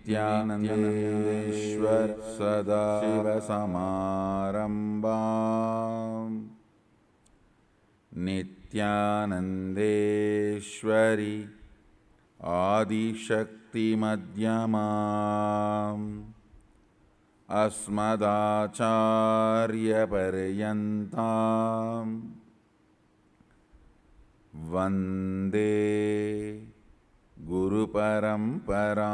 नित्यानन्देश्वर सदाशिवसमारम्भाम् नित्यानन्देश्वरि आदिशक्तिमध्यमाम् अस्मदाचार्यपर्यन्ताम् वन्दे गुरुपरम्परा।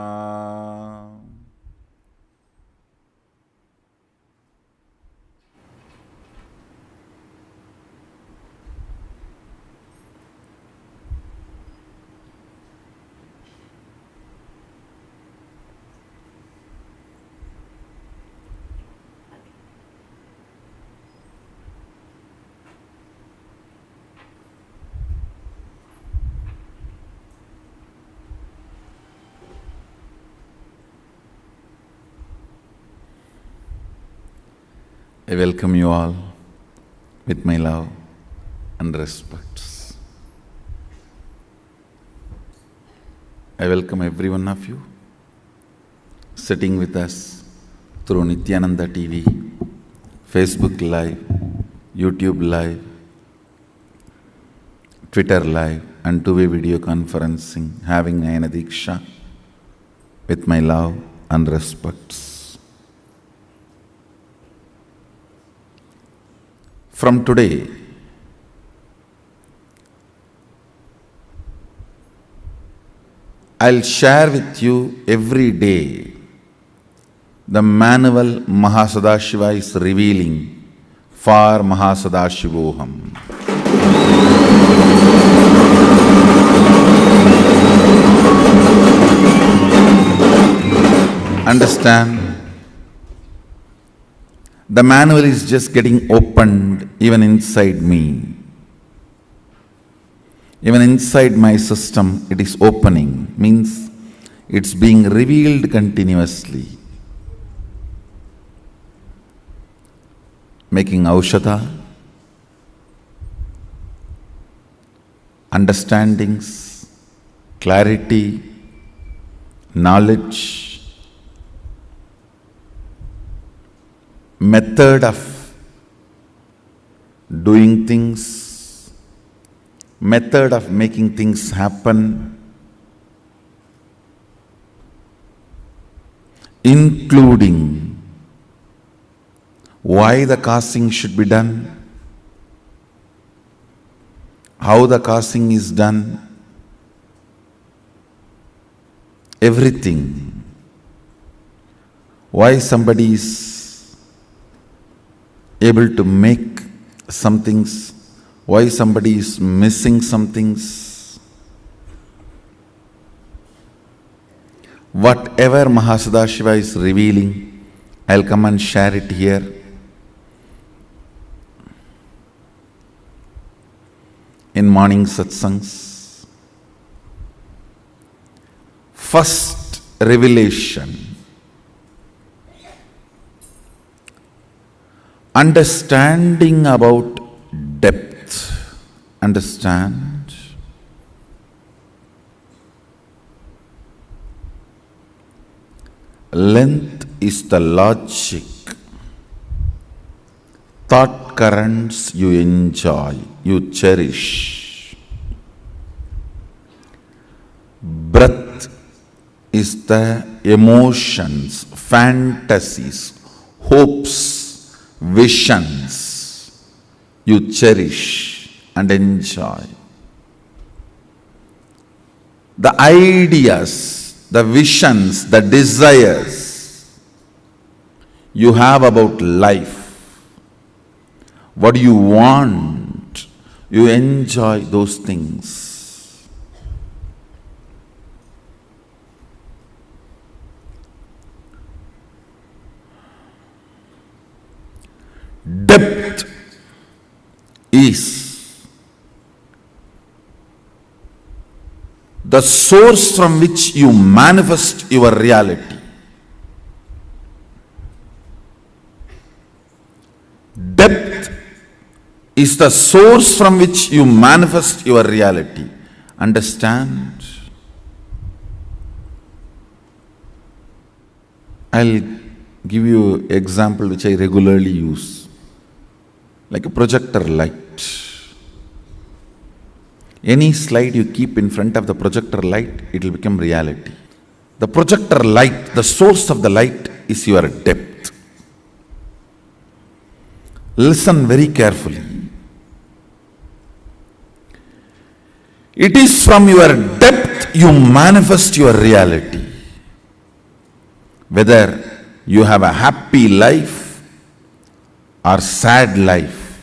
I welcome you all with my love and respects. I welcome every one of you sitting with us through Nityananda TV, Facebook Live, YouTube Live, Twitter Live, and two-way video conferencing, having Nayana Diksha with my love and respects. From today, I'll share with you every day the manual Mahasadashiva is revealing for Mahasadashivoham. Understand? The manual is just getting opened even inside me. Even inside my system, it is opening, means it's being revealed continuously. Making aushadha, understandings, clarity, knowledge, method of doing things, method of making things happen, including why the causing should be done, how the causing is done, everything. Why somebody is able to make some things, why somebody is missing some things. Whatever Mahasadashiva is revealing, I'll come and share it here. In morning satsangs. First revelation. Understanding about depth. Understand? Length is the logic. Thought currents you enjoy, you cherish. Breath is the emotions, fantasies, hopes, visions you cherish and enjoy. The ideas, the visions, the desires you have about life, what you want, you enjoy those things. Depth is the source from which you manifest your reality. Depth is the source from which you manifest your reality. Understand? I'll give you example which I regularly use, like a projector light. Any slide you keep in front of the projector light, it will become reality. The projector light, the source of the light is your depth. Listen very carefully. It is from your depth you manifest your reality. Whether you have a happy life or sad life,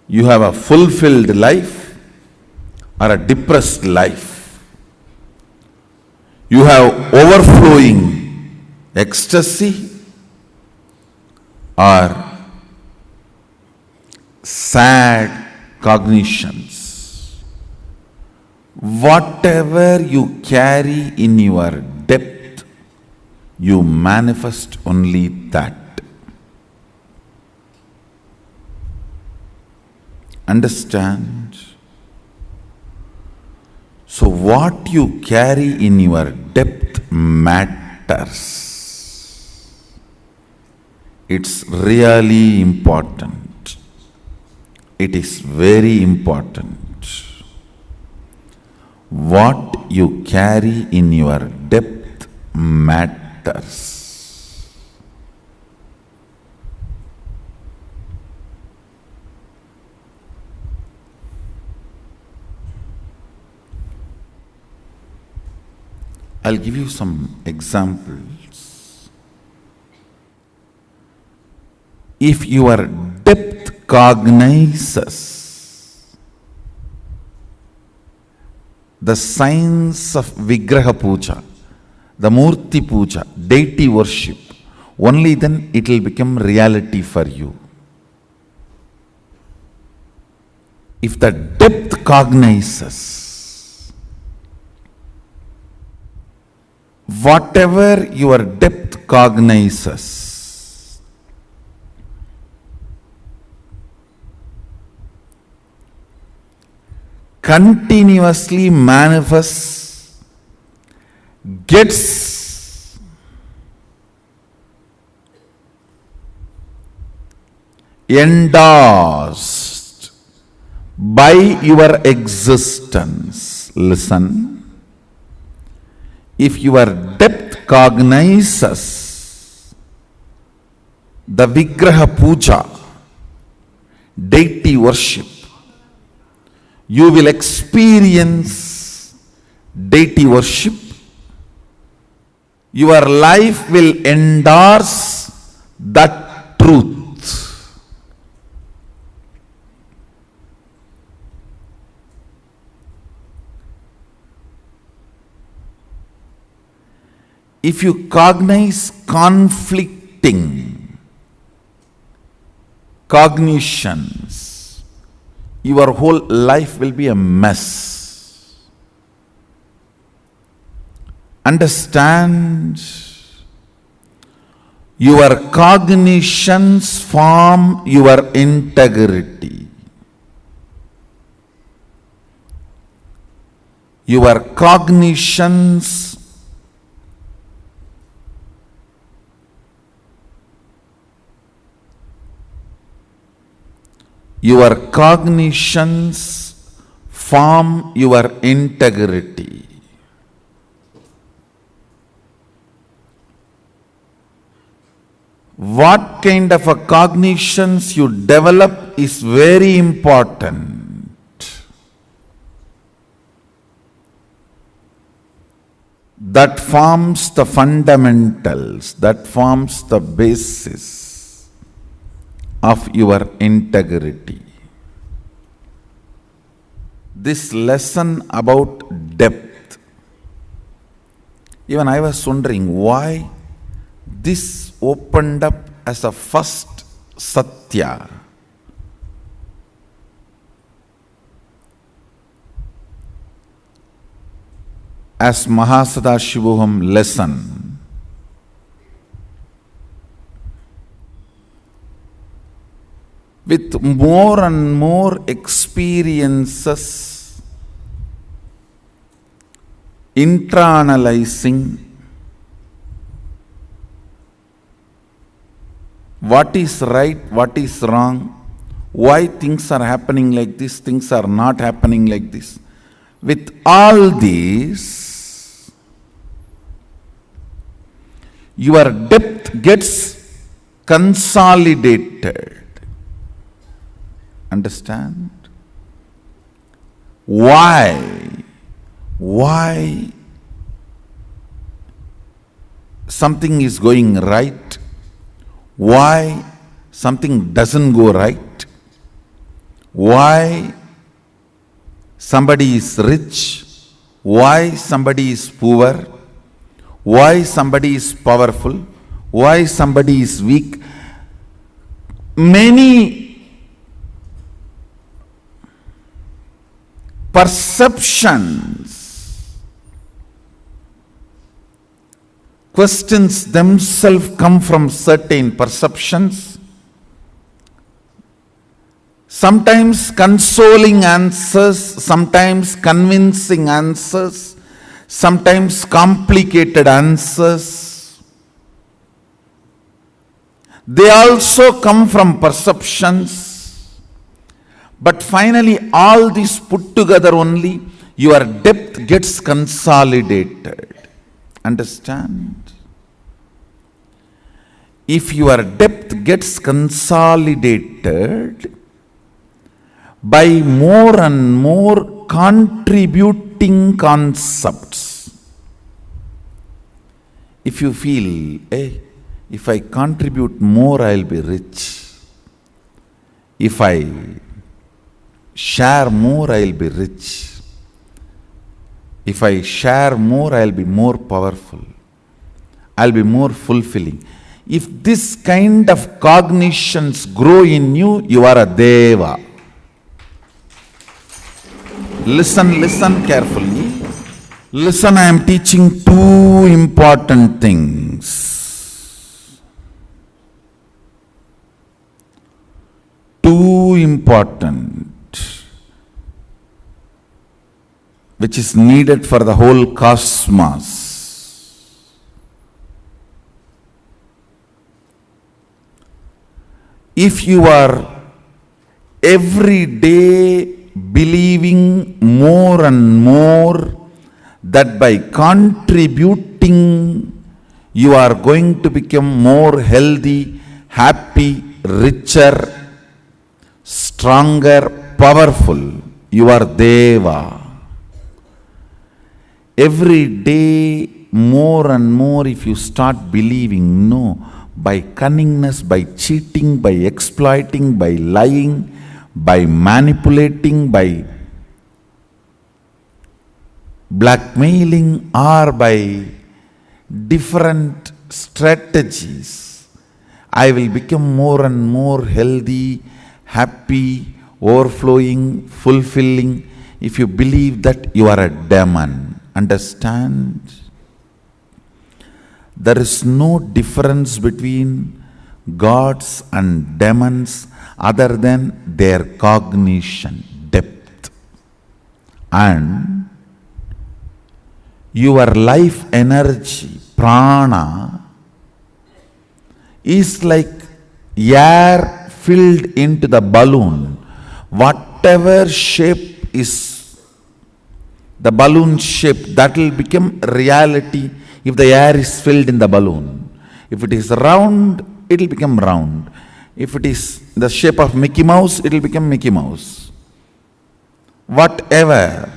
you have a fulfilled life or a depressed life, you have overflowing ecstasy or sad cognitions. Whatever you carry in your depth, you manifest only that. Understand? So what you carry in your depth matters. It's really important. It is very important. What you carry in your depth matters. I'll give you some examples. If your depth cognizes the signs of Vigraha Puja, the Murti Puja, deity worship, only then it will become reality for you. If the depth cognizes, whatever your depth cognizes, continuously manifests, gets endorsed by your existence. Listen. If your depth cognizes the Vigraha Puja, deity worship, you will experience deity worship. Your life will endorse that truth. If you cognize conflicting cognitions, your whole life will be a mess. Understand? Your cognitions form your integrity. Your cognitions form your integrity. What kind of a cognitions you develop is very important. That forms the fundamentals, that forms the basis of your integrity. This lesson about depth, even I was wondering why this opened up as a first Satya. As Mahasadashivoham lesson. With more and more experiences, internalizing, what is right, what is wrong, why things are happening like this, things are not happening like this. With all these, your depth gets consolidated. Understand? Why? Why something is going right? Why something doesn't go right? Why somebody is rich? Why somebody is poor? Why somebody is powerful? Why somebody is weak? Many perceptions, questions themselves come from certain perceptions. Sometimes consoling answers, sometimes convincing answers, sometimes complicated answers. They also come from perceptions. But finally, all this put together only, your depth gets consolidated. Understand? If your depth gets consolidated by more and more contributing concepts, if you feel, hey, if I contribute more, I'll be rich. If I share more, I'll be rich. If I share more, I'll be more powerful. I'll be more fulfilling. If this kind of cognitions grow in you, you are a Deva. Listen carefully. Listen, I am teaching two important things. Two important, which is needed for the whole cosmos. If you are every day believing more and more that by contributing you are going to become more healthy, happy, richer, stronger, powerful, you are Deva. Every day more and more, if you start believing, no, by cunningness, by cheating, by exploiting, by lying, by manipulating, by blackmailing, or by different strategies, I will become more and more healthy, happy, overflowing, fulfilling. If you believe that, you are a demon. Understand? There is no difference between gods and demons other than their cognition, depth. And your life energy, prana, is like air filled into the balloon. Whatever shape is the balloon shape, that will become reality if the air is filled in the balloon. If it is round, it will become round. If it is the shape of Mickey Mouse, it will become Mickey Mouse. Whatever.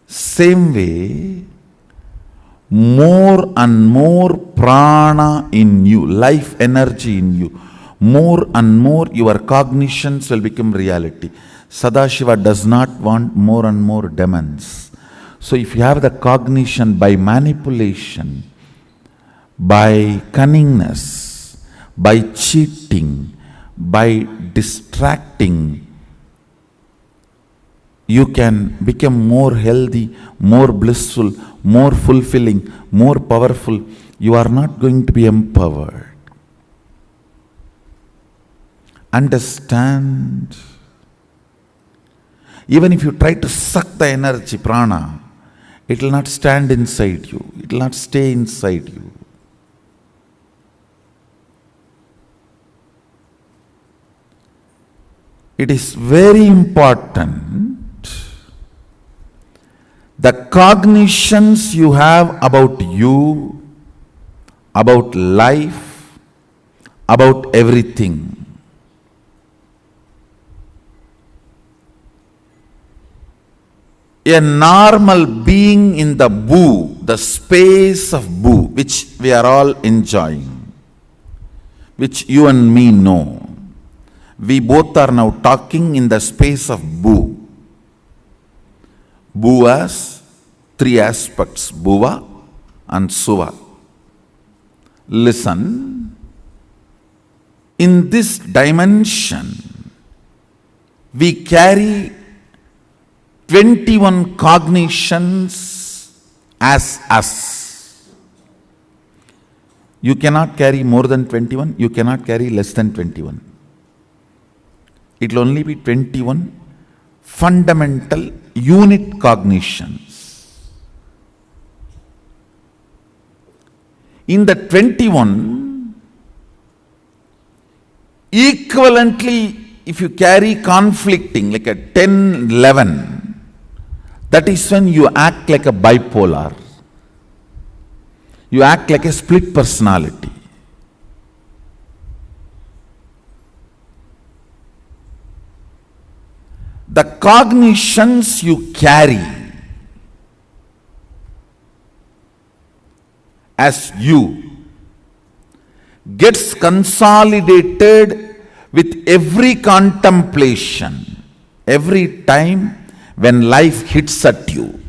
Same way, more and more prana in you, life energy in you, more and more your cognitions will become reality. Sadashiva does not want more and more demons. So if you have the cognition by manipulation, by cunningness, by cheating, by distracting, you can become more healthy, more blissful, more fulfilling, more powerful. You are not going to be empowered. Understand? Even if you try to suck the energy, prana, it will not stand inside you. It will not stay inside you. It is very important. The cognitions you have about you, about life, about everything. A normal being in the boo, the space of boo, which we are all enjoying, which you and me know. We both are now talking in the space of boo. Boo has three aspects, bhuva and suva. Listen, in this dimension, we carry 21 cognitions as us. You cannot carry more than 21, you cannot carry less than 21. It will only be 21 fundamental unit cognitions. In the 21, equivalently, if you carry conflicting like a 10, 11, that is when you act like a bipolar. You act like a split personality. The cognitions you carry as you gets consolidated with every contemplation, every time when life hits at you.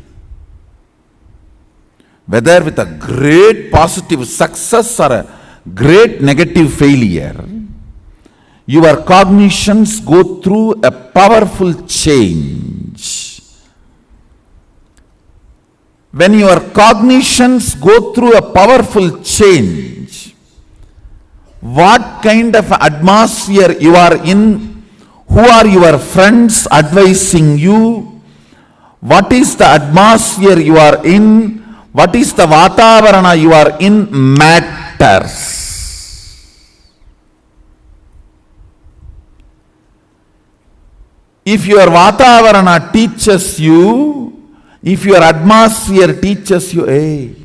Whether with a great positive success or a great negative failure, your cognitions go through a powerful change. When your cognitions go through a powerful change, what kind of atmosphere you are in, who are your friends advising you, what is the atmosphere you are in, what is the vatavarana you are in matters. If your vatavarana teaches you, if your atmosphere teaches you, hey,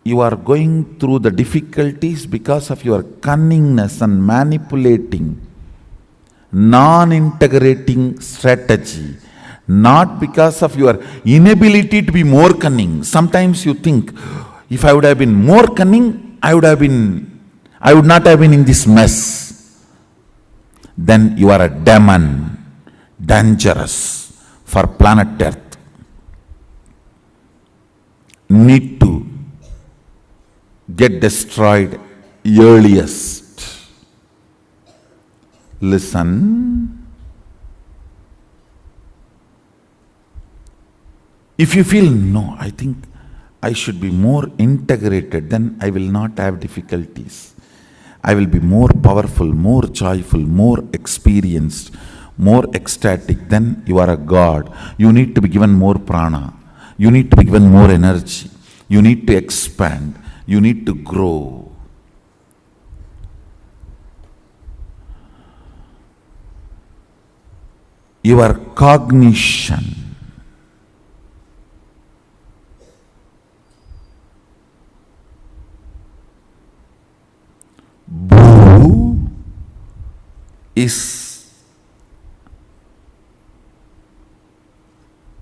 you are going through the difficulties because of your cunningness and manipulating, non-integrating strategy, not because of your inability to be more cunning. Sometimes you think, if I would have been more cunning, I would not have been in this mess. Then you are a demon, dangerous for planet Earth. Need to get destroyed earliest. Listen. If you feel, no, I think I should be more integrated, then I will not have difficulties. I will be more powerful, more joyful, more experienced, more ecstatic. Then you are a God. You need to be given more prana. You need to be given more energy. You need to expand. You need to grow. Your cognition Bhu is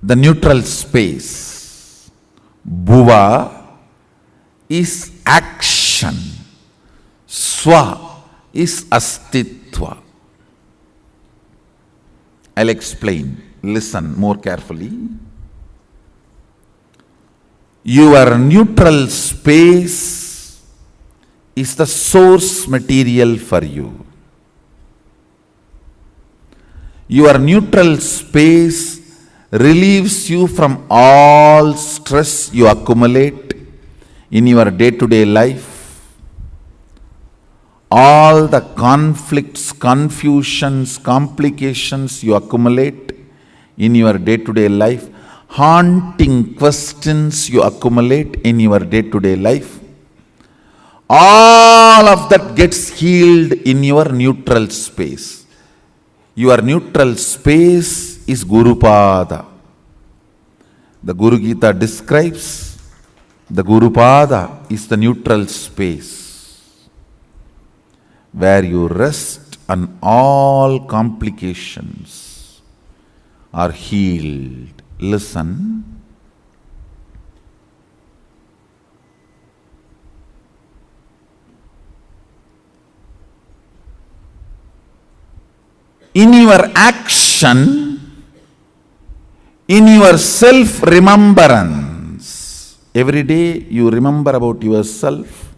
the neutral space. Bhuva is action. Swa is astitva. I'll explain. Listen more carefully. Your neutral space is the source material for you. Your neutral space relieves you from all stress you accumulate in your day-to-day life, all the conflicts, confusions, complications you accumulate in your day-to-day life, haunting questions you accumulate in your day-to-day life. all of that gets healed in your neutral space. Your neutral space is Gurupada. The Guru Gita describes the Gurupada is the neutral space where you rest and all complications are healed. Listen. In your action, in your self-remembrance, every day you remember about yourself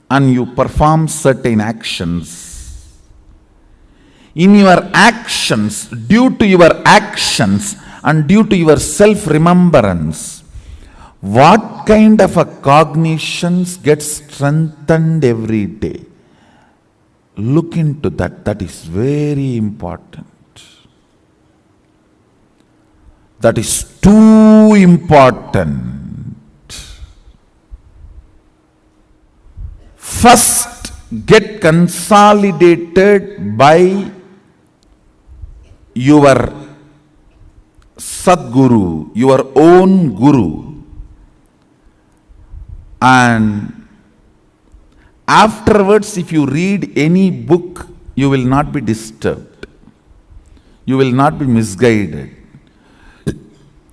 and you perform certain actions. In your actions, due to your actions and due to your self-remembrance, what kind of a cognitions gets strengthened every day? Look into that. That is very important. That is too important. First, get consolidated by your Sadguru, your own Guru. And afterwards, if you read any book, you will not be disturbed. You will not be misguided.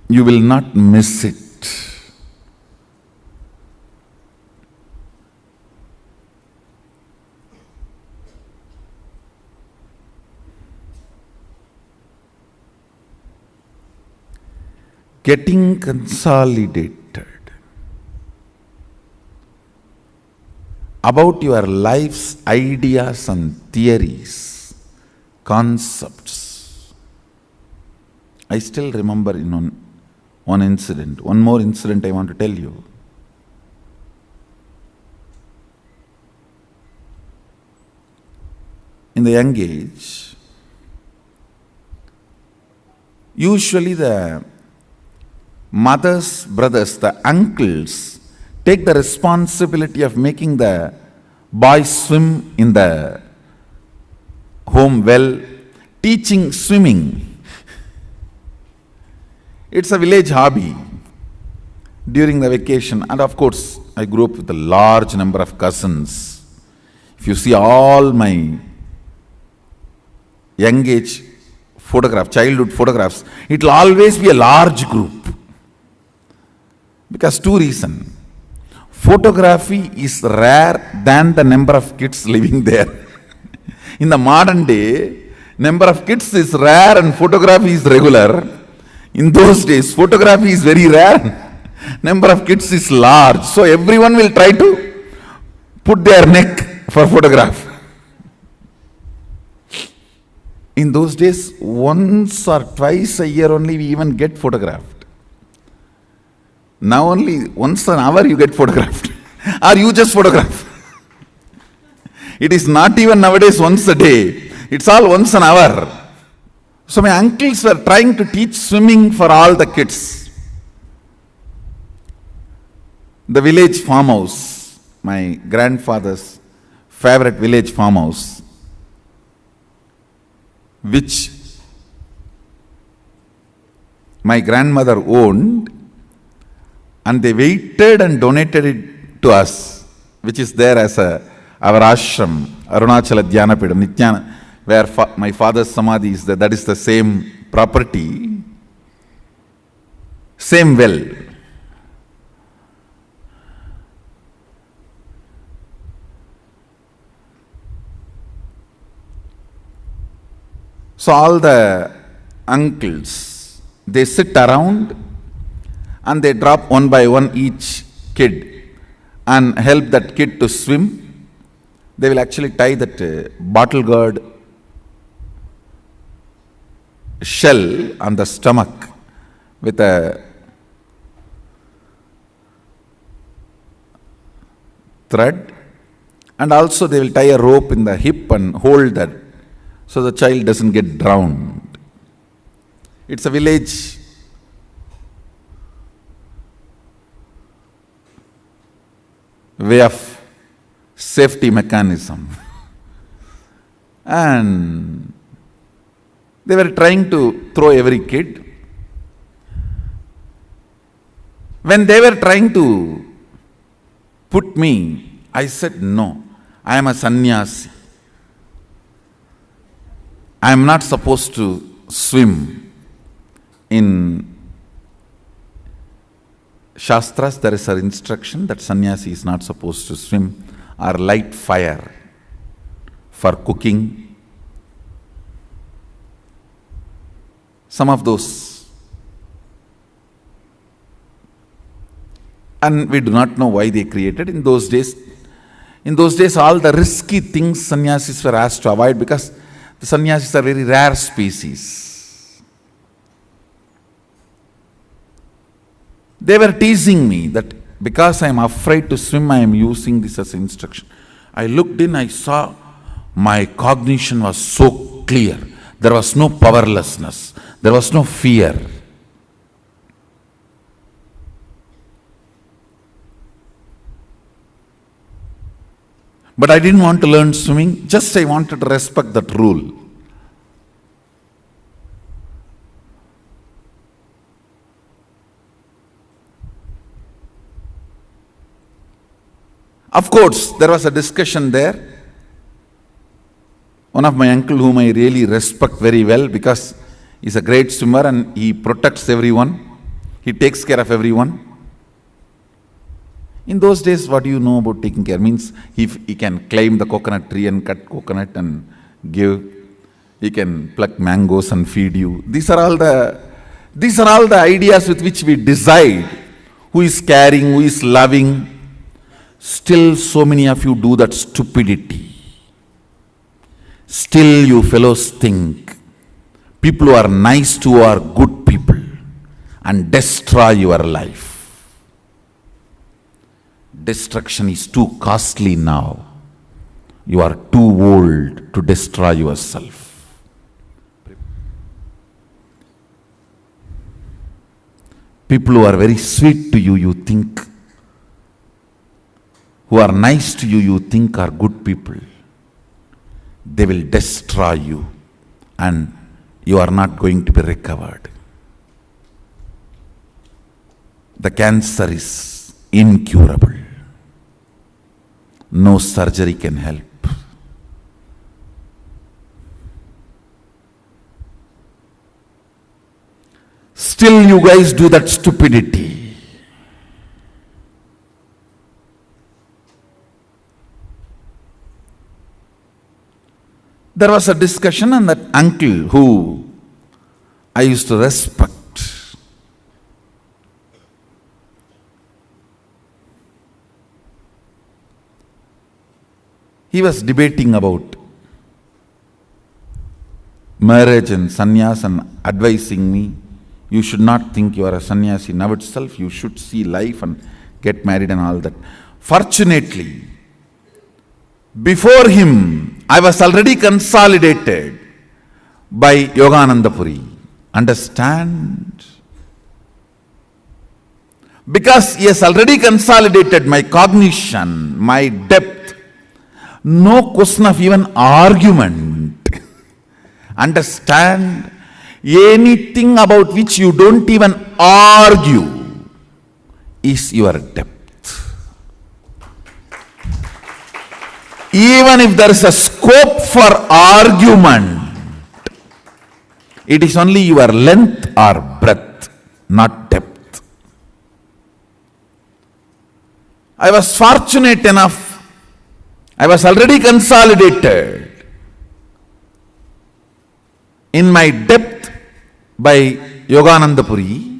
You will not miss it. Getting consolidated about your life's ideas and theories, concepts. I still remember in one incident, one more incident I want to tell you. In the young age, usually the mothers, brothers, the uncles take the responsibility of making the boys swim in the home well, teaching swimming. It's a village hobby during the vacation. And of course, I grew up with a large number of cousins. If you see all my young age childhood photographs, it will always be a large group. Because two reasons. Photography is rare than the number of kids living there. In the modern day, number of kids is rare and photography is regular. In those days, photography is very rare. Number of kids is large. So everyone will try to put their neck for photograph. In those days, once or twice a year only we even get photographed. Now only once an hour you get photographed. Or you just photograph. It is not even nowadays once a day. It's all once an hour. So my uncles were trying to teach swimming for all the kids. The village farmhouse, my grandfather's favorite village farmhouse, which my grandmother owned, and they waited and donated it to us, which is there as our ashram, Arunachala Dhyanapidam, Nityana, where my father's samadhi is there. That is the same property, same well. So all the uncles, they sit around and they drop one by one each kid and help that kid to swim. They will actually tie that bottle gourd shell on the stomach with a thread, and also they will tie a rope in the hip and hold that so the child doesn't get drowned. It's a village way of safety mechanism. And they were trying to throw every kid. When they were trying to put me, I said, no, I am a sannyasi. I am not supposed to swim. In Shastras, there is an instruction that sannyasi is not supposed to swim or light fire for cooking. Some of those. And we do not know why they created. In those days, all the risky things sannyasis were asked to avoid, because the sannyasis are very rare species. They were teasing me that because I am afraid to swim, I am using this as instruction. I looked in, I saw my cognition was so clear. There was no powerlessness. There was no fear. But I didn't want to learn swimming, just I wanted to respect that rule. Of course, there was a discussion there. One of my uncle, whom I really respect very well, because he's a great swimmer and he protects everyone. He takes care of everyone. In those days, what do you know about taking care? Means if he can climb the coconut tree and cut coconut and give, he can pluck mangoes and feed you. These are all the ideas with which we decide who is caring, who is loving. Still, so many of you do that stupidity. Still, you fellows think people who are nice to you are good people and destroy your life. Destruction is too costly now. You are too old to destroy yourself. People who are very sweet to you, you think, who are nice to you, you think are good people. They will destroy you and you are not going to be recovered. The cancer is incurable. No surgery can help. Still you guys do that stupidity. There was a discussion, and that uncle who I used to respect, he was debating about marriage and sannyas and advising me, you should not think you are a sannyasi now itself, you should see life and get married and all that. Fortunately, before him, I was already consolidated by Yogananda Puri. Understand? Because he has already consolidated my cognition, my depth. No question of even argument. Understand? Anything about which you don't even argue is your depth. Even if there is a scope for argument, it is only your length or breadth, not depth. I was fortunate enough, I was already consolidated in my depth by Yogananda Puri.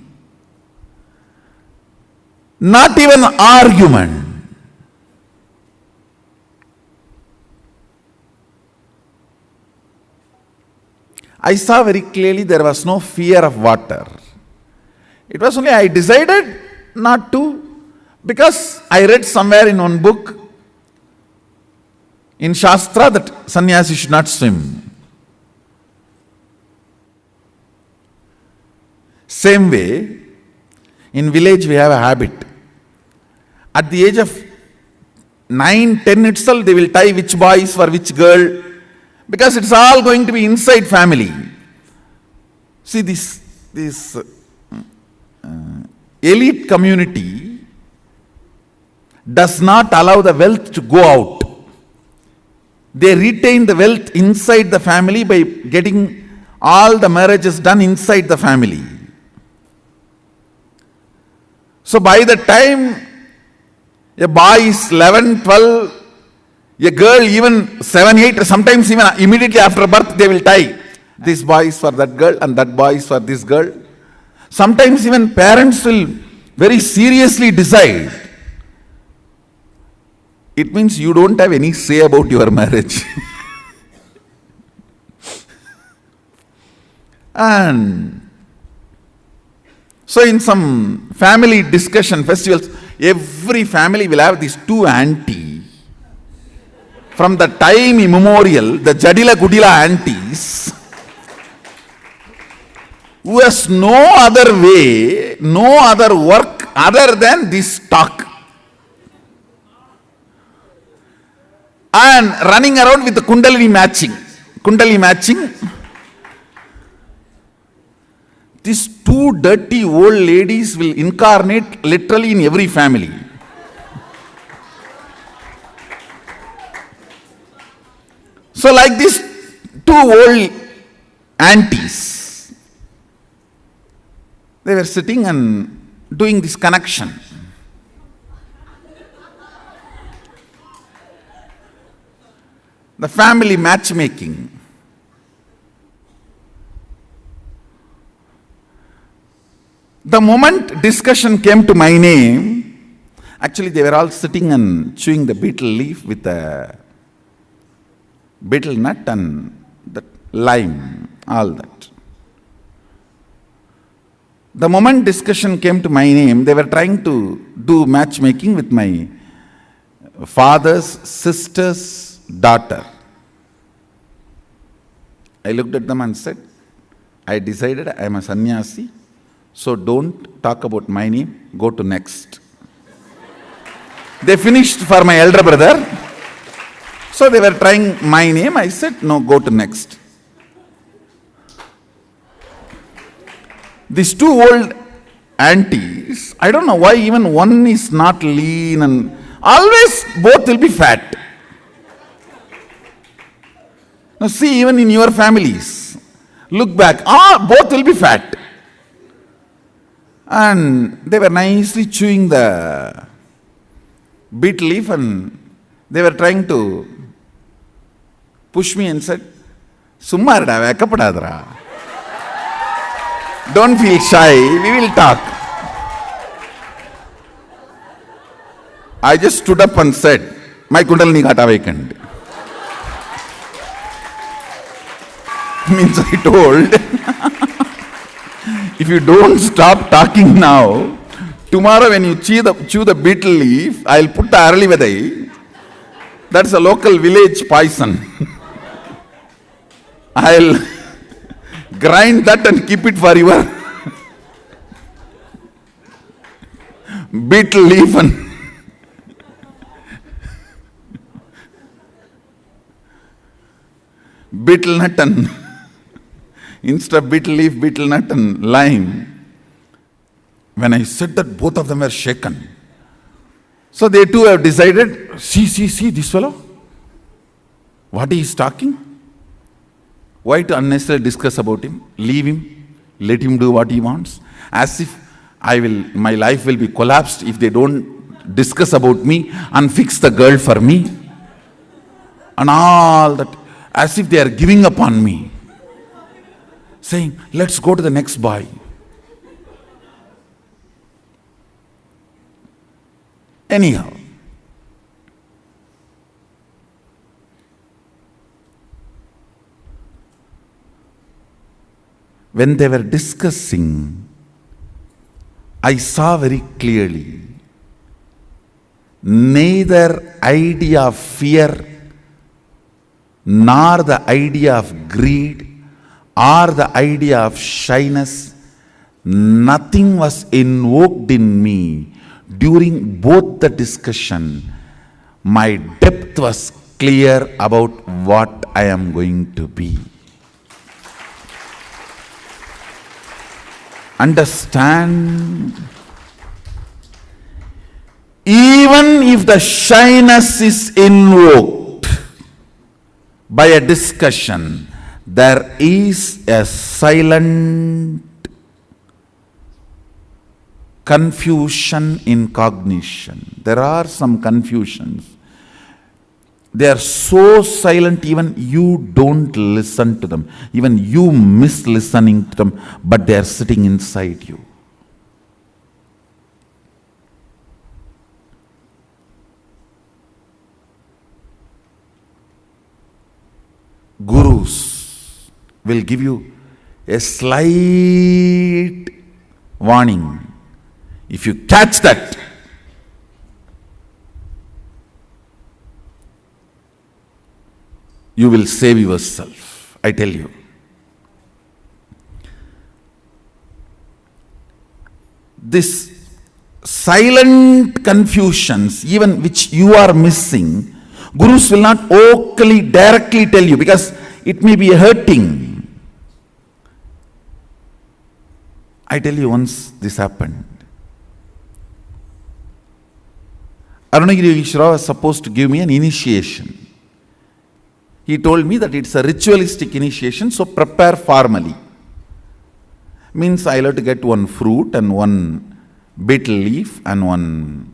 Not even argument. I saw very clearly there was no fear of water. It was only I decided not to, because I read somewhere in one book in Shastra that sannyasi should not swim. Same way, in village we have a habit. At the age of 9, 10 itself, they will tie which boy is for which girl, because it's all going to be inside family. See, this elite community does not allow the wealth to go out. They retain the wealth inside the family by getting all the marriages done inside the family. So by the time a boy is 11, 12, a girl even 7, 8, sometimes even immediately after birth they will tie. This boy is for that girl and that boy is for this girl. Sometimes even parents will very seriously decide. It means you don't have any say about your marriage. And so in some family discussion festivals, every family will have these two aunties. From the time immemorial, the Jadila Gudila aunties, who has no other way, no other work other than this talk. And running around with the Kundalini matching. Kundalini matching. These two dirty old ladies will incarnate literally in every family. So like these two old aunties, they were sitting and doing this connection. The family matchmaking. The moment discussion came to my name, actually they were all sitting and chewing the betel leaf with a betel nut and the lime, all that. The moment discussion came to my name, they were trying to do matchmaking with my father's sister's daughter. I looked at them and said, I decided I am a sannyasi, so don't talk about my name, go to next. They finished for my elder brother, so they were trying my name. I said, no, go to next. These two old aunties, I don't know why even one is not lean and always both will be fat. Now see, even in your families, look back, both will be fat. And they were nicely chewing the betel leaf and they were trying to push me and said, Summa irada, vekkapadadra. Don't feel shy, we will talk. I just stood up and said, my Kundalini got awakened. Means I told, if you don't stop talking now, tomorrow when you chew the betel leaf, I'll put the arali vedai. That's a local village poison. I'll grind that and keep it for your betel leaf and betel nut and instead of betel leaf, betel nut and lime. When I said that, both of them were shaken. So they too have decided, see this fellow, what he is talking. Why to unnecessarily discuss about him? Leave him, let him do what he wants. As if my life will be collapsed if they don't discuss about me and fix the girl for me. And all that, as if they are giving up on me. Saying, let's go to the next boy. Anyhow, when they were discussing, I saw very clearly, neither idea of fear nor the idea of greed or the idea of shyness, nothing was invoked in me during both the discussion. My depth was clear about what I am going to be. Understand? Even if the shyness is invoked by a discussion, there is a silent confusion in cognition. There are some confusions. They are so silent, even you don't listen to them. Even you miss listening to them, but they are sitting inside you. Gurus will give you a slight warning. If you catch that, you will save yourself, I tell you. This silent confusions, even which you are missing, Gurus will not vocally, directly tell you, because it may be hurting. I tell you, once this happened. Arunagiri Yogeshwara was supposed to give me an initiation. He told me that it's a ritualistic initiation, so prepare formally. Means I'll have to get one fruit and one betel leaf and one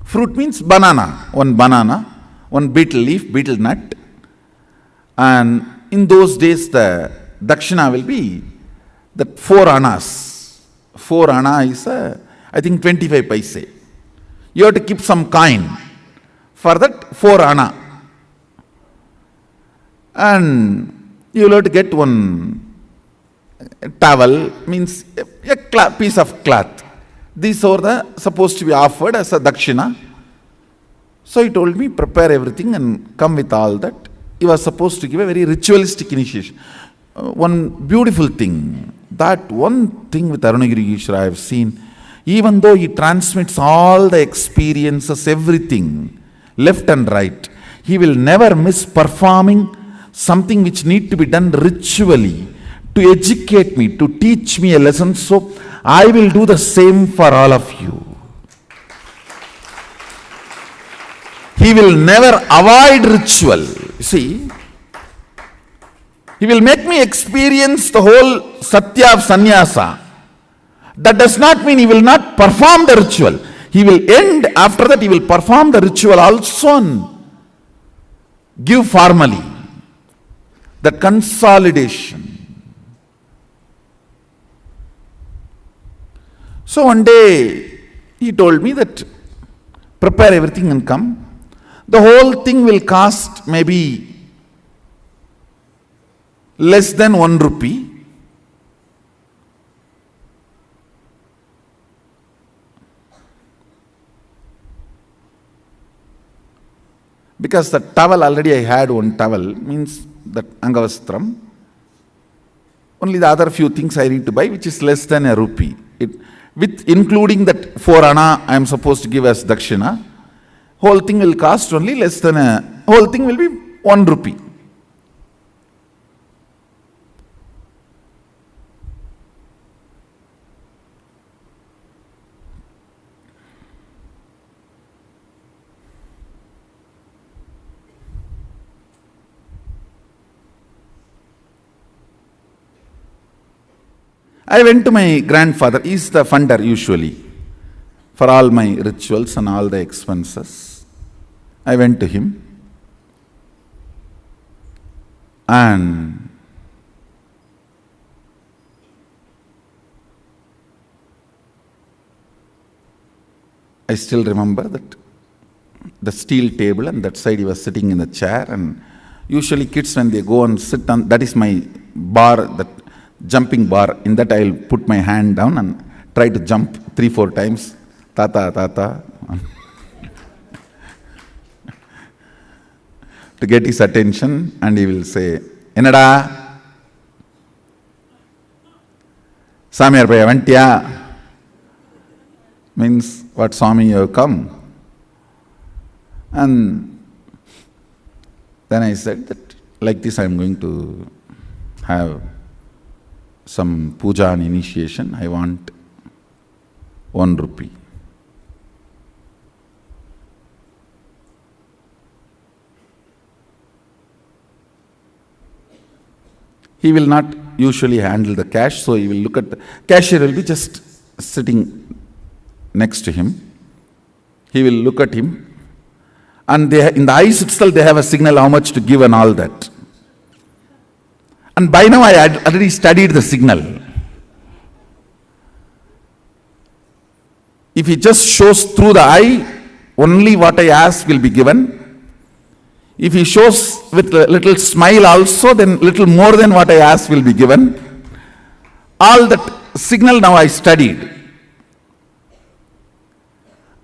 fruit means banana. One betel leaf, betel nut. And in those days the dakshina will be the 4 annas. 4 anna is I think 25 paise. You have to keep some coin for that 4 anna. And you will have to get one towel, means a piece of cloth. These are supposed to be offered as a dakshina. So he told me, prepare everything and come with all that. He was supposed to give a very ritualistic initiation. One beautiful thing, that one thing with Arunagiri Yogeshwara I have seen, even though he transmits all the experiences, everything, left and right, he will never miss performing something which need to be done ritually to educate me, to teach me a lesson. So I will do the same for all of you. He will never avoid ritual. You see, he will make me experience the whole satya of sannyasa. That does not mean he will not perform the ritual. He will end, after that he will perform the ritual also and give formally. That consolidation. So one day he told me that prepare everything and come. The whole thing will cost maybe less than 1 rupee. Because the towel, already I had one towel, means that Angavastram. Only the other few things I need to buy, which is less than a rupee. With including that 4 anna I am supposed to give as dakshina, whole thing will cost only less than whole thing will be 1 rupee. I went to my grandfather. He is the funder usually for all my rituals and all the expenses. I went to him and I still remember that the steel table, and that side he was sitting in the chair, and usually kids when they go and sit on, that is my bar, that jumping bar, in that I'll put my hand down and try to jump 3-4 times. Tata, tata. To get his attention, and he will say, Enada? Samiyar Paya Vantya? Means, what Swami, you have come? And then I said that like this I am going to have some puja and initiation. I want 1 rupee. He will not usually handle the cash, so he will look at the cashier will be just sitting next to him. He will look at him, and in the eyes itself they have a signal how much to give and all that. And by now I had already studied the signal. If he just shows through the eye, only what I ask will be given. If he shows with a little smile also, then little more than what I ask will be given. All that signal now I studied.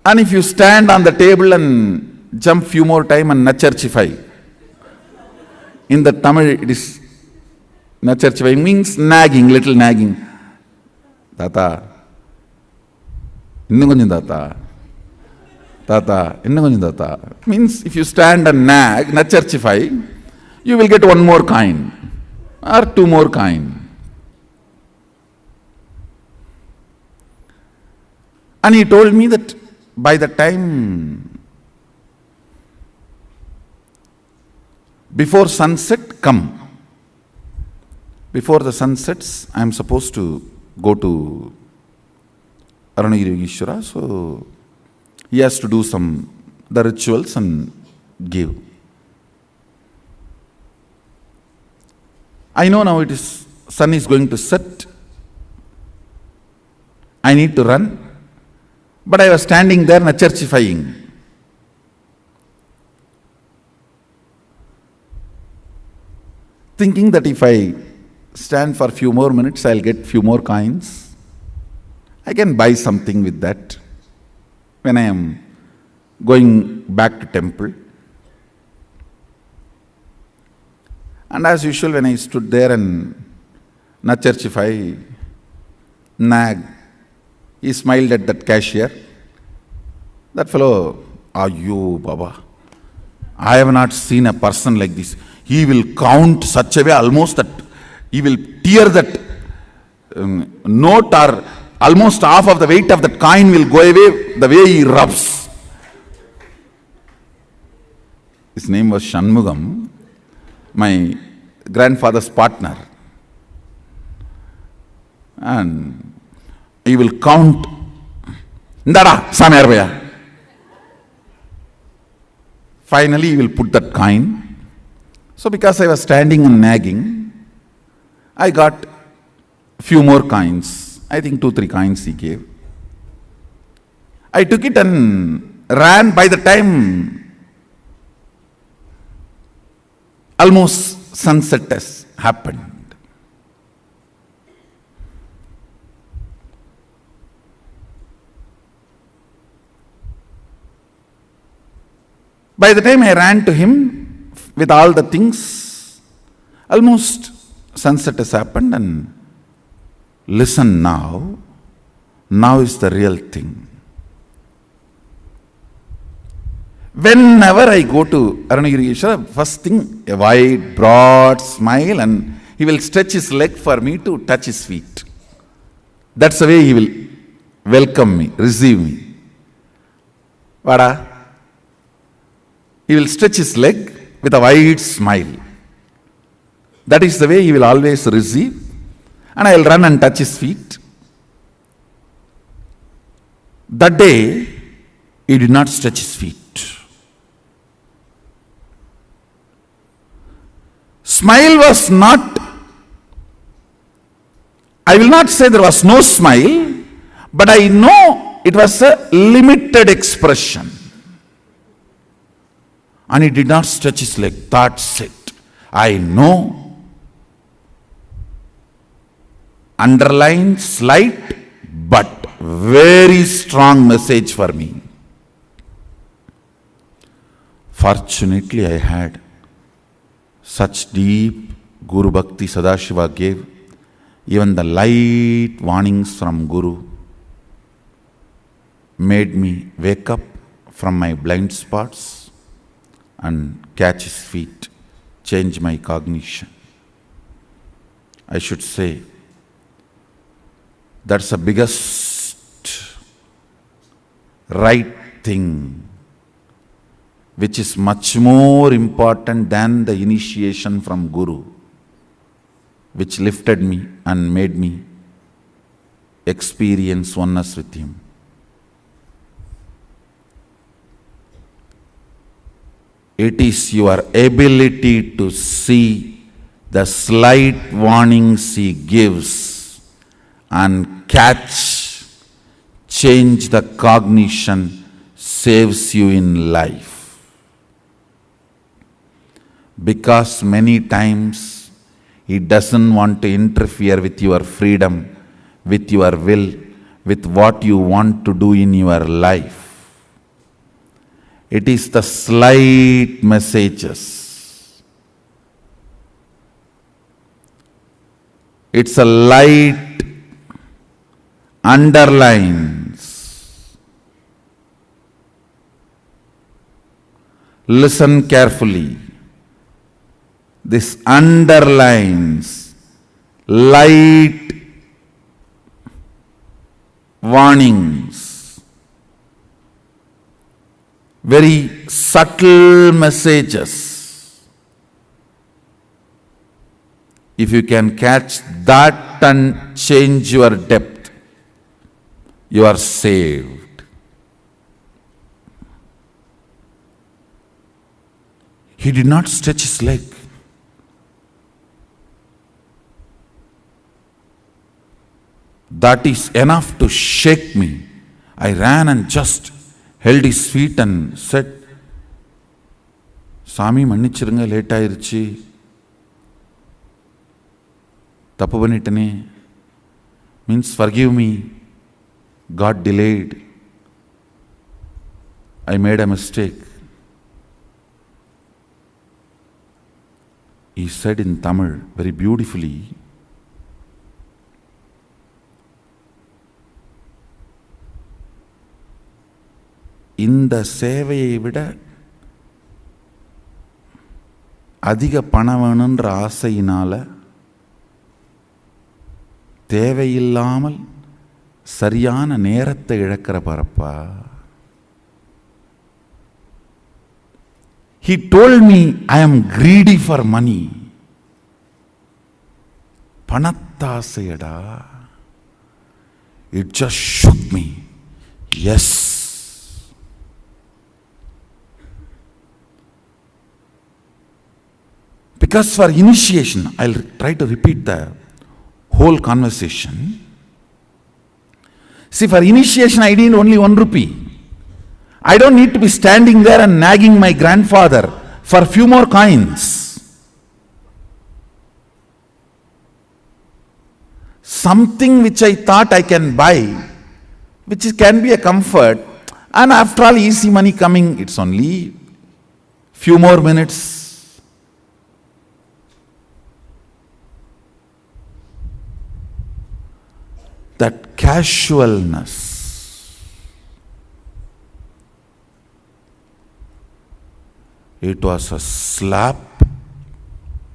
And if you stand on the table and jump few more time and nacharchify, in the Tamil it is nacharchify means nagging, little nagging. Tata, innum konjam tata. Tata, innum konjam tata. Means if you stand and nag, nacharchify, you will get 1 more coin or 2 more coin. And he told me that by the time before sunset, come. Before the sun sets, I am supposed to go to Arunagiri Yogeshwara, so he has to do the rituals and give. I know now sun is going to set. I need to run. But I was standing there nacharchifying. Thinking that if I stand for a few more minutes, I'll get few more coins. I can buy something with that when I am going back to temple. And as usual, when I stood there and nacharchify, nag, he smiled at that cashier. That fellow, you Baba, I have not seen a person like this. He will count such a way almost that he will tear that note, or almost half of the weight of that coin will go away the way he rubs. His name was Shanmugam, my grandfather's partner. And he will count. Ndada, Samayarvaya. Finally, he will put that coin. So because I was standing and nagging, I got few more coins. I think 2-3 coins he gave. I took it and ran. By the time almost sunset has happened. By the time I ran to him with all the things, almost sunset has happened, and listen now is the real thing. Whenever I go to Arunagiri Yogeshwara, first thing, a wide, broad smile, and he will stretch his leg for me to touch his feet. That's the way he will welcome me, receive me. Vada? He will stretch his leg with a wide smile. That is the way he will always receive. And I will run and touch his feet. That day, he did not stretch his feet. Smile was not, I will not say there was no smile, but I know it was a limited expression. And he did not stretch his leg. That's it. I know. Underline, slight, but very strong message for me. Fortunately, I had such deep Guru Bhakti Sadashiva gave. Even the light warnings from Guru made me wake up from my blind spots and catch his feet, change my cognition. I should say, that's the biggest right thing, which is much more important than the initiation from Guru, which lifted me and made me experience oneness with him. It is your ability to see the slight warnings he gives and catch, change the cognition, saves you in life. Because many times he doesn't want to interfere with your freedom, with your will, with what you want to do in your life. It is the slight messages. It's a light underlines. Listen carefully. This underlines light warnings. Very subtle messages. If you can catch that and change your depth, you are saved. He did not stretch his leg. That is enough to shake me. I ran and just held his feet and said, Sami மன்னிச்சிருங்க, late ஆயிருச்சு, தப்பு பண்ணிட்டனே, means forgive me, God delayed, I made a mistake. He said in Tamil very beautifully, இந்த சேவையை விட அதிக பணம் வேணுன்ற ஆசையினால தேவையில்லாமல் சரியான நேரத்தை இழக்கிற பரப்பா. He told me I am greedy for money. பணத்தாசையடா. It just shook me. Yes. Because for initiation, I'll try to repeat the whole conversation. See, for initiation, I need only 1 rupee. I don't need to be standing there and nagging my grandfather for a few more coins. Something which I thought I can buy, which can be a comfort, and after all, easy money coming, it's only few more minutes. That casualness, it was a slap,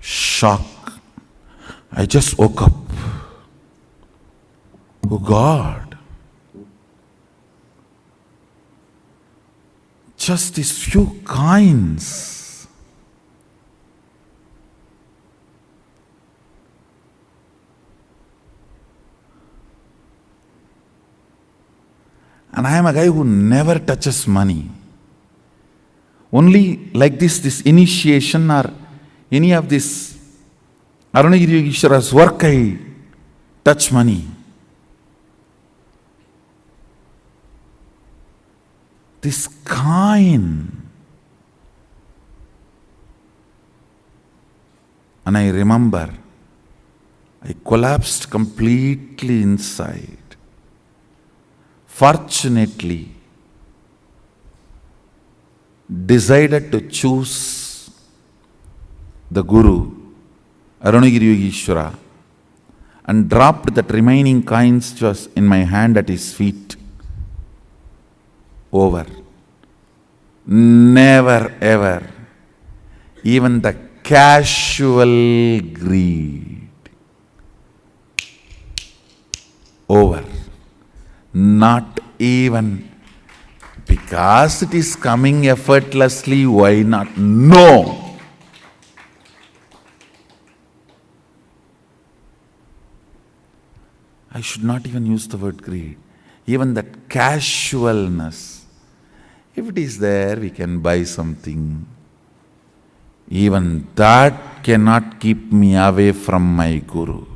shock. I just woke up. Oh God, just these few coins. And I am a guy who never touches money. Only like this initiation or any of this Arunagiri Yogeshwara's work, I touch money. This coin. And I remember, I collapsed completely inside. Fortunately, decided to choose the Guru, Arunagiri Yogeshwara, and dropped that remaining coins which was in my hand at his feet. Over. Never ever Even the casual greed. Over. Not even because it is coming effortlessly, why not? No. I should not even use the word greed. Even that casualness. If it is there, we can buy something. Even that cannot keep me away from my Guru.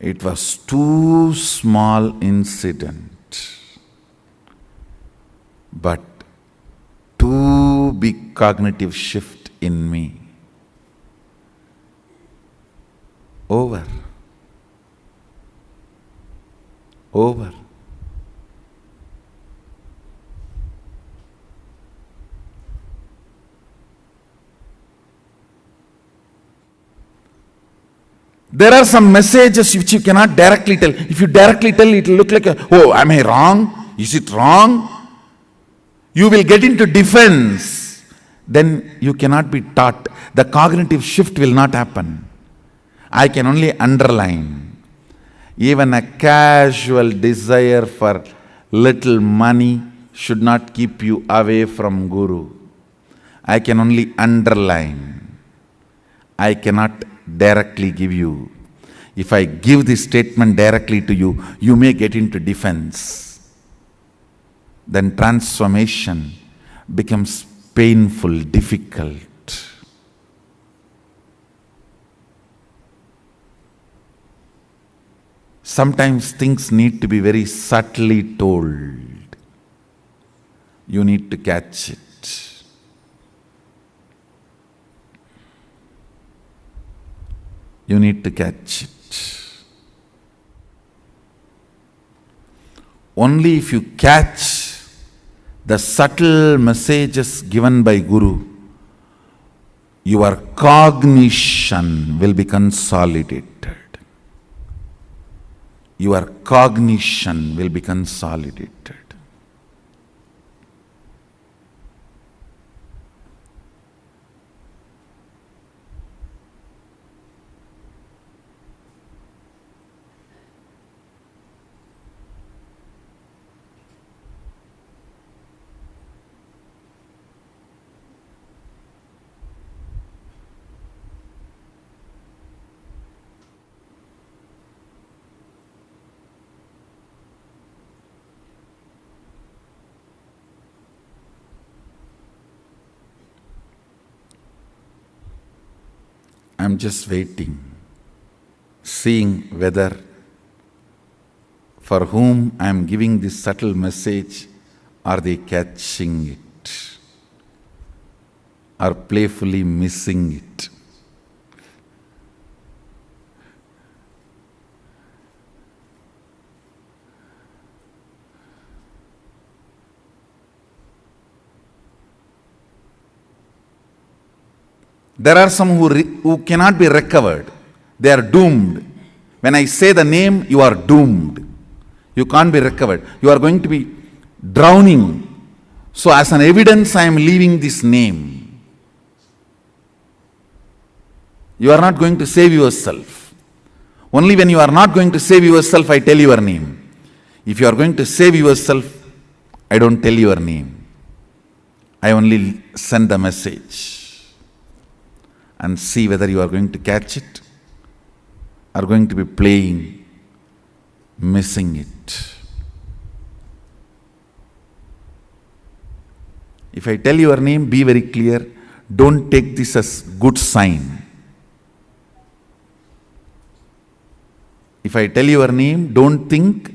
It was too small incident, but too big cognitive shift in me. Over. Over. There are some messages which you cannot directly tell. If you directly tell, it will look like, oh, am I wrong? Is it wrong? You will get into defense. Then you cannot be taught. The cognitive shift will not happen. I can only underline. Even a casual desire for little money should not keep you away from Guru. I can only underline. I cannot directly give you. If I give this statement directly to you, you may get into defense. Then transformation becomes painful, difficult. Sometimes things need to be very subtly told. You need to catch it. You need to catch it. Only if you catch the subtle messages given by Guru, your cognition will be consolidated. Your cognition will be consolidated. I'm just waiting, seeing whether for whom I'm giving this subtle message, are they catching it or playfully missing it? There are some who cannot be recovered. They are doomed. When I say the name, you are doomed. You can't be recovered. You are going to be drowning. So as an evidence, I am leaving this name. You are not going to save yourself. Only when you are not going to save yourself, I tell your name. If you are going to save yourself, I don't tell your name. I only send the message. And see whether you are going to catch it or going to be playing, missing it. If I tell your name, be very clear. Don't take this as good sign. If I tell your name, don't think,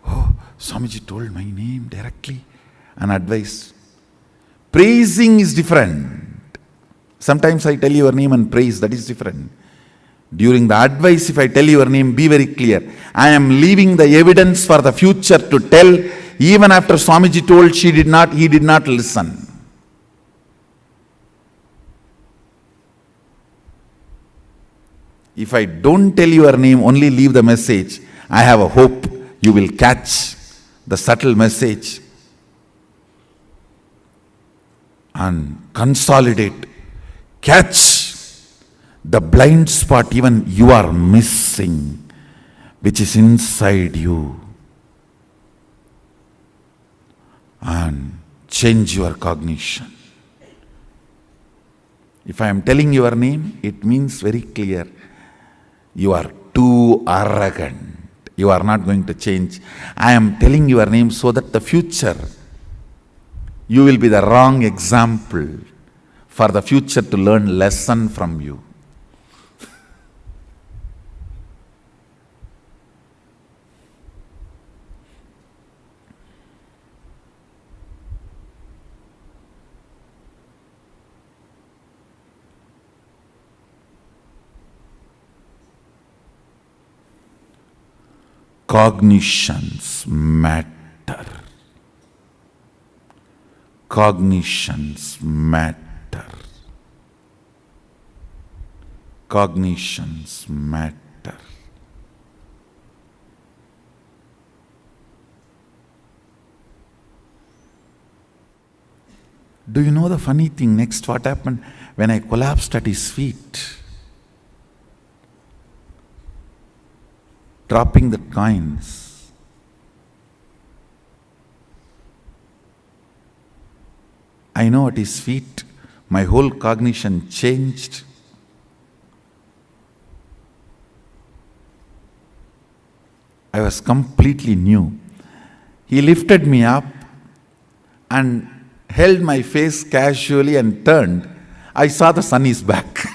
oh, Swamiji told my name directly and advice. Praising is different. Sometimes I tell your name and praise, that is different. During the advice, if I tell your name, be very clear. I am leaving the evidence for the future to tell. Even after Swamiji told, he did not listen. If I don't tell your name, only leave the message, I have a hope you will catch the subtle message and consolidate. Catch the blind spot even you are missing, which is inside you, and change your cognition. If I am telling your name, it means very clear. You are too arrogant. You are not going to change. I am telling your name so that the future, you will be the wrong example for the future to learn lesson from you. Cognitions matter. Cognitions matter. Cognitions matter. Do you know the funny thing next what happened when I collapsed at his feet? Dropping the coins. I know at his feet, my whole cognition changed. I was completely new. He lifted me up and held my face casually and turned. I saw the sun is back.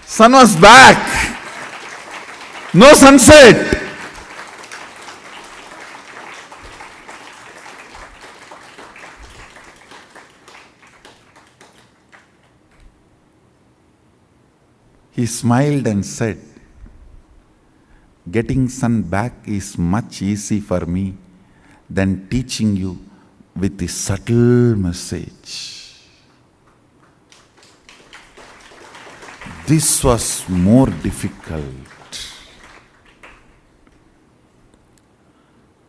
Sun was back. No sunset. He smiled and said, getting sun back is much easy for me than teaching you with the subtle message. This was more difficult.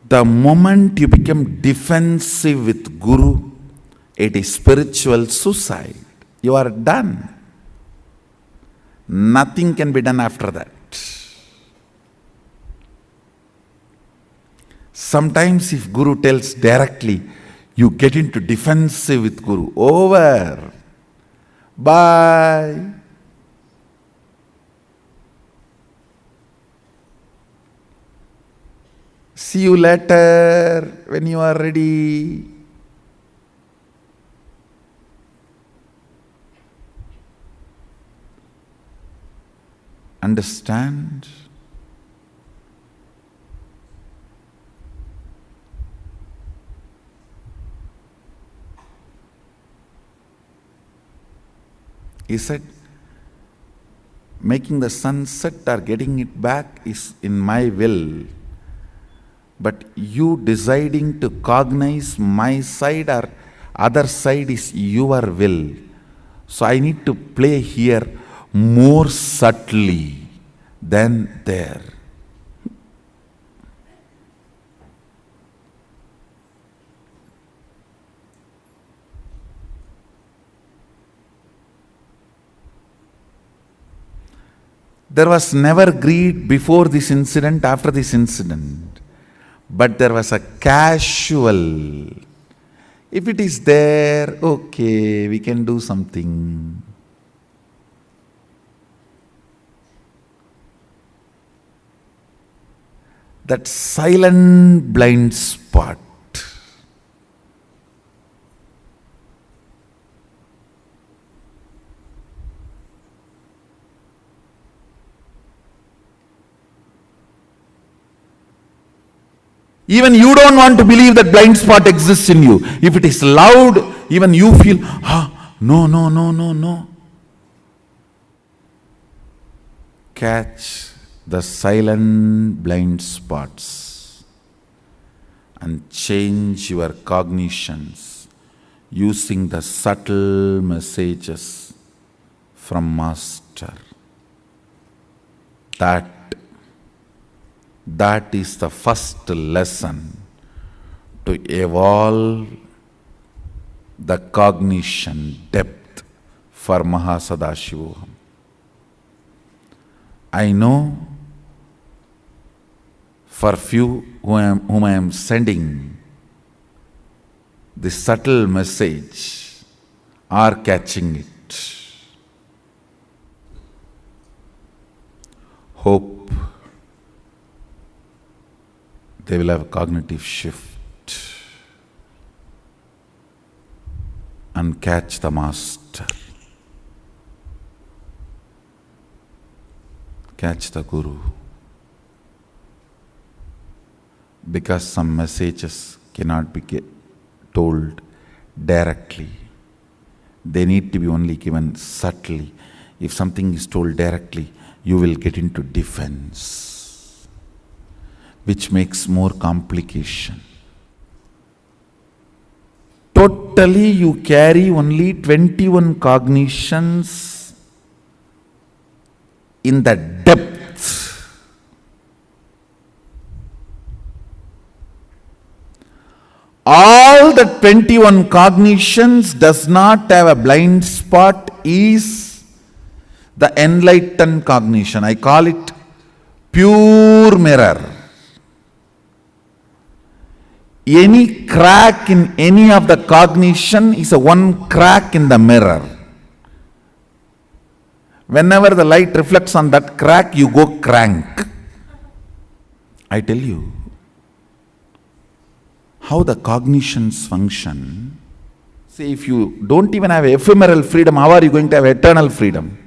The moment you become defensive with Guru, it is spiritual suicide. You are done. Nothing can be done after that. Sometimes if Guru tells directly, you get into defensive with Guru. Over. Bye. See you later when you are ready. Understand? He said, making the sun set or getting it back is in my will. But you deciding to cognize my side or other side is your will. So I need to play here more subtly than there. There was never greed before this incident, after this incident. But there was a casual. If it is there, okay, we can do something. That silent blind spot. Even you don't want to believe that blind spot exists in you. If it is loud, even you feel, no. Catch the silent blind spots and change your cognitions using the subtle messages from Master. That is the first lesson to evolve the cognition depth for Mahasadashivoham. I know for few whom I am sending this subtle message are catching it. Hope they will have a cognitive shift and catch the master, catch the guru, because some messages cannot be told directly. They need to be only given subtly. If something is told directly, you will get into defense, which makes more complication. Totally you carry only 21 cognitions in the depth. All the 21 cognitions does not have a blind spot is the enlightened cognition. I call it pure mirror. Any crack in any of the cognition is a one crack in the mirror. Whenever the light reflects on that crack, you go crank. I tell you how the cognitions function. Say, if you don't even have ephemeral freedom, how are you going to have eternal freedom?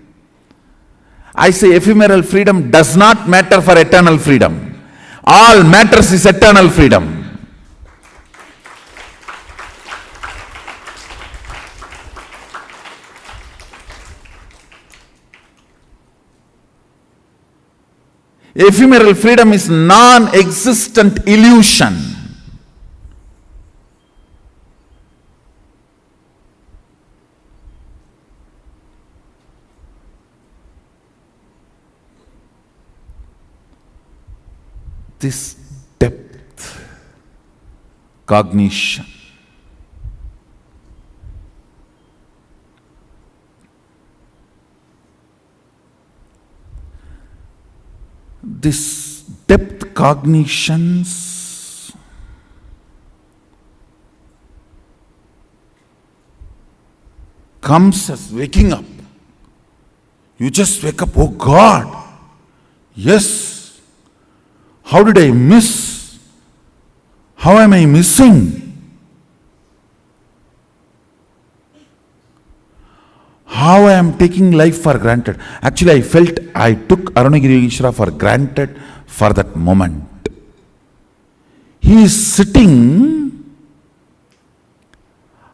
I say ephemeral freedom does not matter for eternal freedom. All matters is eternal freedom. Ephemeral freedom is non-existent illusion. This depth, cognition, this depth cognitions comes as waking up. You just wake up, oh God, yes, how did I miss? How am I missing? How I am taking life for granted. Actually, I felt I took Arunagiri Yogeshwara for granted for that moment. He is sitting,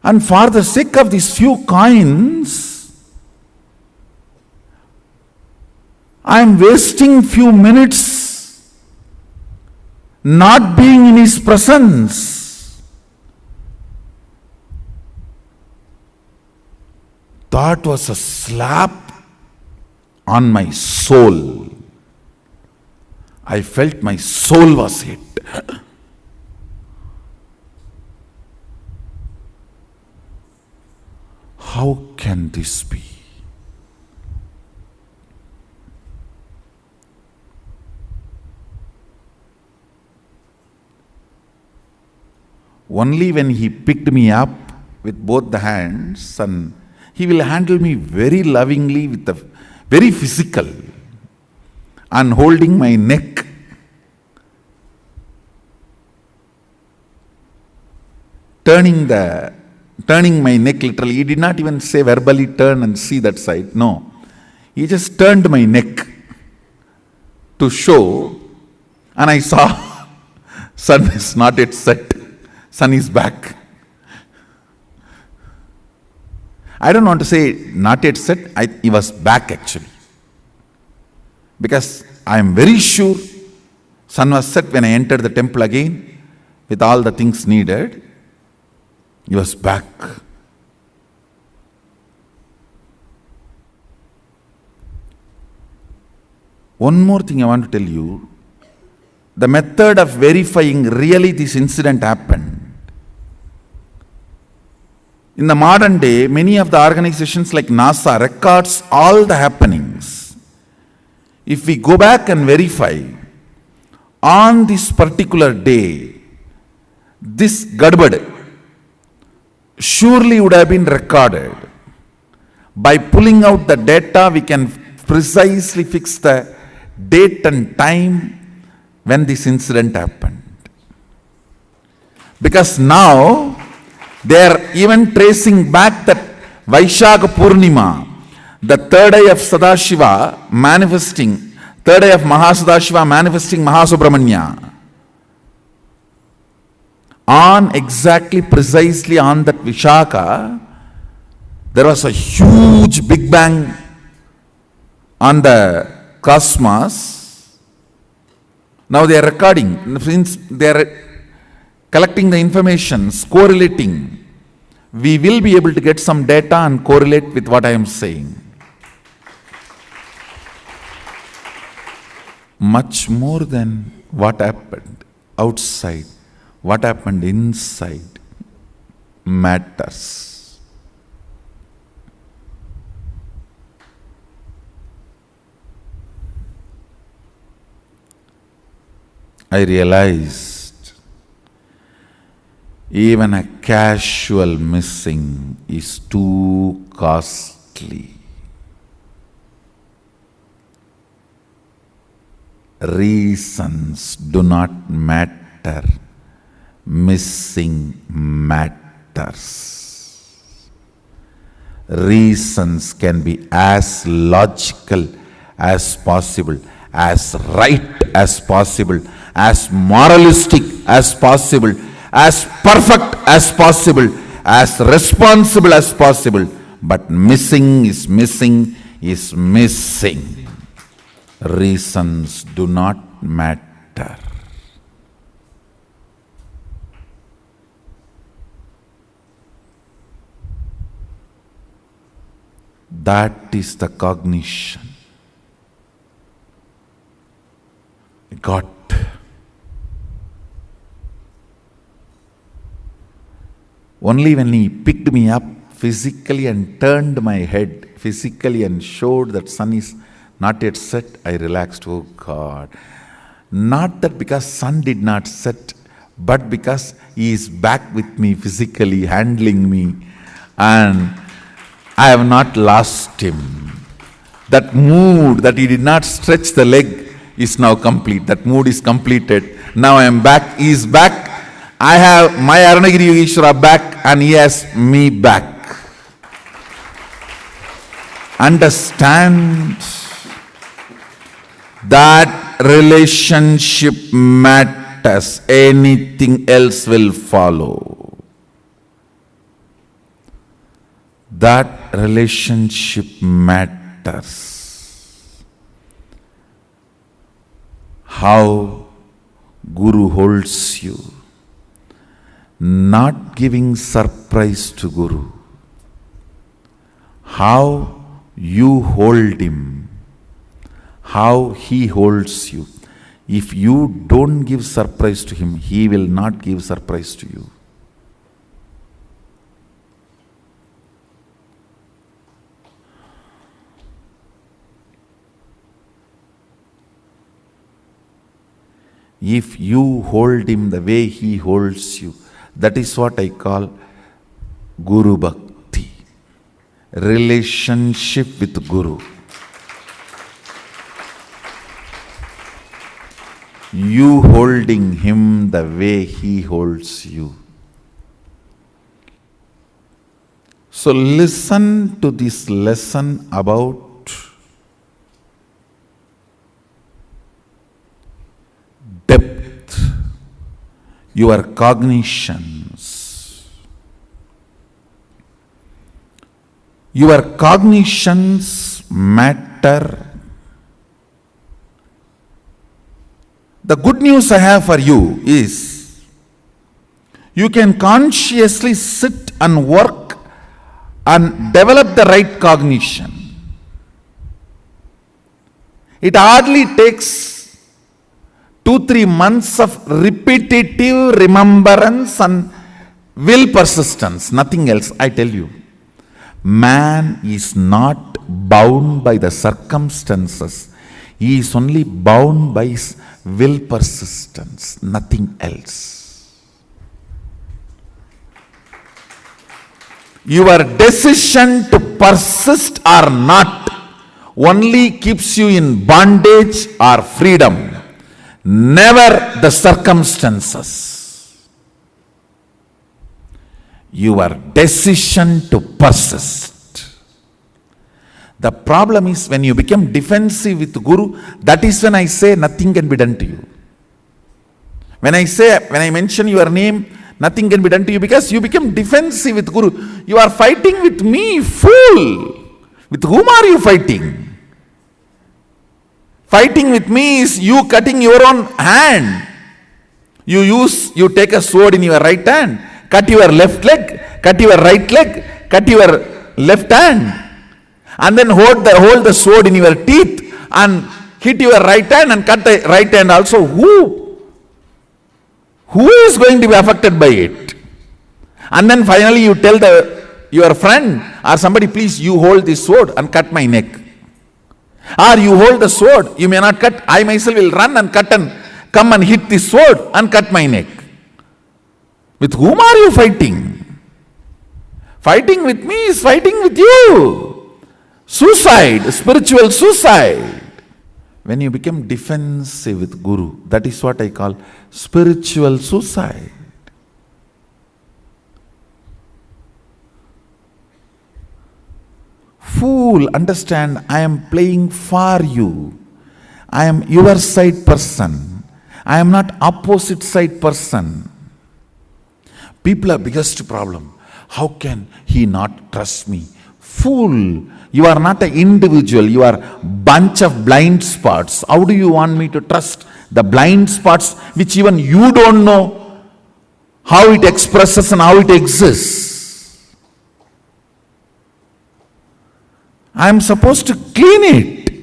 and for the sake of these few coins, I am wasting few minutes not being in his presence. That was a slap on my soul. I felt my soul was hit. How can this be? Only when he picked me up with both the hands, and he will handle me very lovingly, with the very physical, and holding my neck. Turning my neck literally. He did not even say verbally turn and see that side. No. He just turned my neck to show, and I saw sun is not yet set. Sun is back. I don't want to say not yet set, he was back actually. Because I am very sure sun was set when I entered the temple again with all the things needed. He was back. One more thing I want to tell you. The method of verifying really this incident happened In the modern day, many of the organizations like NASA records all the happenings. If we go back and verify, on this particular day, this gadbad surely would have been recorded. By pulling out the data, we can precisely fix the date and time when this incident happened. Because now, they are even tracing back that Vaishakha Purnima, the third day of Sadashiva manifesting, third day of Mahasadashiva manifesting Mahasubramanya. On exactly, precisely on that Vishaka, there was a huge Big Bang on the cosmos. Now they are recording, since they are collecting the information, correlating. We will be able to get some data and correlate with what I am saying. Much more than what happened outside, what happened inside matters. I realized even a casual missing is too costly. Reasons do not matter. Missing matters. Reasons can be as logical as possible, as right as possible, as moralistic as possible, as perfect as possible, as responsible as possible. But missing is missing is missing. Reasons do not matter. That is the cognition. God. Only when He picked me up physically and turned my head physically and showed that sun is not yet set, I relaxed. Oh God. Not that because sun did not set, but because He is back with me physically, handling me, and I have not lost Him. That mood that He did not stretch the leg is now complete. That mood is completed. Now I am back. He is back. I have my Aranagiri Yogeshwara back and He has me back. Understand that relationship matters. Anything else will follow. That relationship matters. How Guru holds you. Not giving surprise to Guru. How you hold Him. How He holds you. If you don't give surprise to Him, He will not give surprise to you. If you hold Him the way He holds you, that is what I call Guru Bhakti. Relationship with Guru. You holding Him the way He holds you. So listen to this lesson about depth, your cognitions. Your cognitions matter. The good news I have for you is, you can consciously sit and work and develop the right cognition. It hardly takes 2-3 months of repetitive remembrance and will persistence, nothing else. I tell you, man is not bound by the circumstances. He is only bound by his will persistence, nothing else. Your decision to persist or not only keeps you in bondage or freedom, never the circumstances. Your decision to persist. The problem is when you become defensive with Guru, that is when I say nothing can be done to you. When I mention your name, nothing can be done to you because you become defensive with Guru. You are fighting with me, fool. With whom are you fighting? Fighting with me is you cutting your own hand. You take a sword in your right hand, cut your left leg, cut your right leg, cut your left hand, and then hold the sword in your teeth and hit your right hand and cut the right hand also. Who is going to be affected by it? And then finally you tell your friend or somebody, please you hold this sword and cut my neck. Or you hold the sword, you may not cut, I myself will run and cut and come and hit this sword and cut my neck. With whom are you fighting? Fighting with me is fighting with you. Suicide, spiritual suicide. When you become defensive with Guru, that is what I call spiritual suicide. Fool, understand, I am playing for you. I am your side person. I am not opposite side person. People are biggest problem. How can he not trust me? Fool, you are not an individual. You are bunch of blind spots. How do you want me to trust the blind spots which even you don't know how it expresses and how it exists? I am supposed to clean it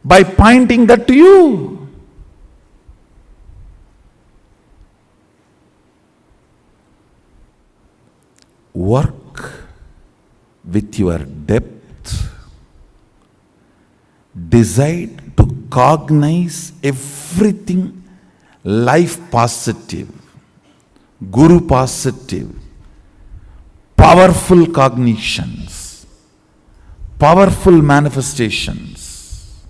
by pointing that to you. Work with your depth. Decide to cognize everything life positive, Guru positive, powerful cognitions, powerful manifestations.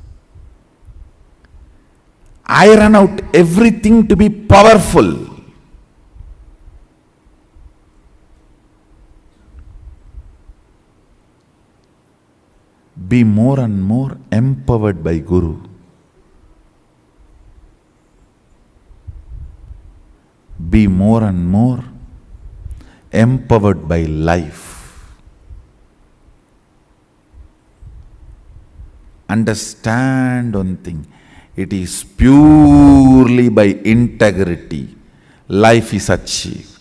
Iron out everything to be powerful. Be more and more empowered by Guru. Be more and more empowered by life. Understand one thing. It is purely by integrity life is achieved.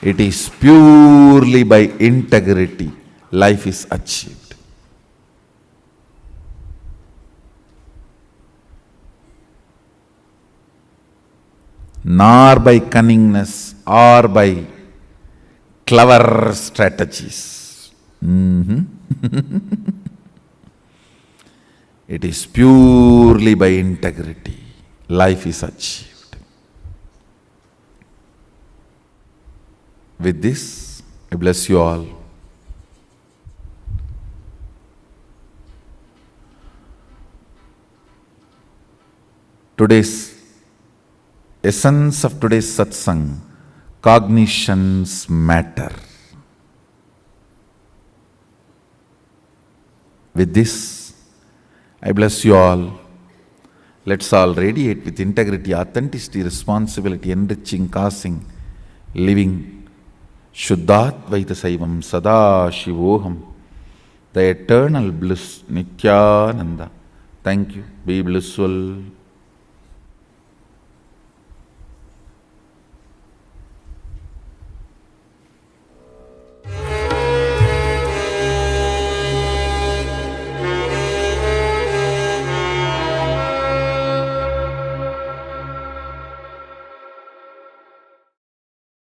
It is purely by integrity life is achieved. Nor by cunningness or by clever strategies. It is purely by integrity life is achieved. With this, I bless you all. Today's essence of today's satsang, cognitions matter. With this, I bless you all. Let's all radiate with integrity, authenticity, responsibility, enriching, causing, living Shuddhatvaita Saivam Sada Shivoham, the eternal bliss, Nityananda. Thank you. Be blissful.